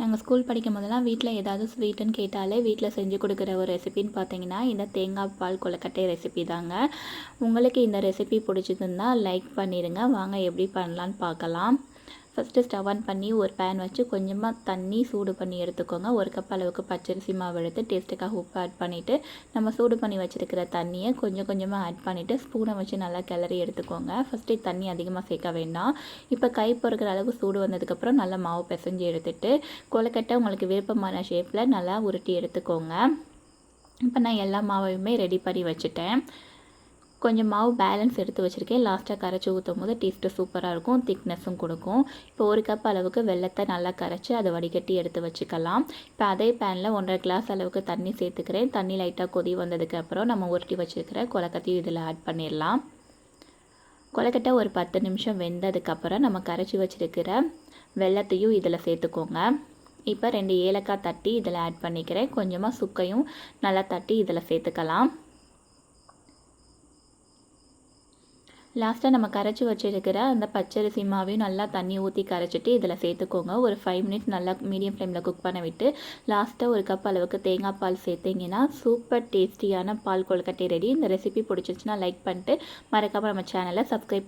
நாங்கள் ஸ்கூல் படிக்கும் போதெல்லாம் வீட்டில் ஏதாவது ஸ்வீட்டுன்னு கேட்டாலே வீட்டில் செஞ்சு கொடுக்குற ஒரு ரெசிபின்னு பார்த்தீங்கன்னா இந்த தேங்காய் பால் கொழுக்கட்டை ரெசிபி தாங்க. உங்களுக்கு இந்த ரெசிபி பிடிச்சிருந்தா லைக் பண்ணிடுங்க. வாங்க எப்படி பண்ணலான்னு பார்க்கலாம். ஃபஸ்ட்டு ஸ்டவ் ஆன் பண்ணி ஒரு பேன் வச்சு கொஞ்சமாக தண்ணி சூடு பண்ணி எடுத்துக்கோங்க. ஒரு கப் அளவுக்கு பச்சரிசி மாவு எடுத்து டேஸ்ட்டுக்காக உப்பு ஆட் பண்ணிவிட்டு நம்ம சூடு பண்ணி வச்சுருக்கிற தண்ணியை கொஞ்சம் கொஞ்சமாக ஆட் பண்ணிவிட்டு ஸ்பூனை வச்சு நல்லா கிளறி எடுத்துக்கோங்க. ஃபஸ்ட்டு தண்ணி அதிகமாக சேர்க்க வேண்டாம். இப்போ கை பொறுக்கிற அளவுக்கு சூடு வந்ததுக்கப்புறம் நல்லா மாவு பிசைஞ்சு எடுத்துகிட்டு கொழுக்கட்டை உங்களுக்கு விருப்பமான ஷேப்பில் நல்லா உருட்டி எடுத்துக்கோங்க. இப்போ நான் எல்லா மாவையுமே ரெடி பண்ணி வச்சுட்டேன். கொஞ்சம் மாவு பேலன்ஸ் எடுத்து வச்சுருக்கேன். லாஸ்ட்டாக கரைச்சி ஊற்றும் போது டேஸ்ட்டு சூப்பராக இருக்கும், திக்னஸும் கொடுக்கும். இப்போ ஒரு கப் அளவுக்கு வெல்லத்தை நல்லா கரைச்சி அதை வடிகட்டி எடுத்து வச்சுக்கலாம். இப்போ அதே பேனில் 1.5 கிளாஸ் அளவுக்கு தண்ணி சேர்த்துக்கிறேன். தண்ணி லைட்டாக கொதி வந்ததுக்கப்புறம் நம்ம உருட்டி வச்சுருக்கிற கொழுக்கட்டையும் இதில் ஆட் பண்ணிடலாம். கொழுக்கட்டை ஒரு 10 நிமிஷம் வெந்ததுக்கப்புறம் நம்ம கரைச்சி வச்சுருக்கிற வெல்லத்தையும் இதில் சேர்த்துக்கோங்க. இப்போ 2 ஏலக்காய் தட்டி இதில் ஆட் பண்ணிக்கிறேன். கொஞ்சமாக சுக்கையும் நல்லா தட்டி இதில் சேர்த்துக்கலாம். லாஸ்ட்டாக நம்ம கரைச்சி வச்சுருக்கிற அந்த பச்சரிசி மாவையும் நல்லா தண்ணி ஊற்றி கரைச்சிட்டு இதில் சேர்த்துக்கோங்க. ஒரு 5 மினிட்ஸ் நல்லா மீடியம் ஃப்ளேமில் குக் பண்ண விட்டு லாஸ்ட்டாக ஒரு கப் அளவுக்கு தேங்காய் பால் சேர்த்திங்கன்னா சூப்பர் டேஸ்டியான பால் கொழுக்கட்டை ரெடி. இந்த ரெசிபி பிடிச்சிருச்சுன்னா லைக் பண்ணிட்டு மறக்காமல் நம்ம சேனலை சப்ஸ்கிரைப்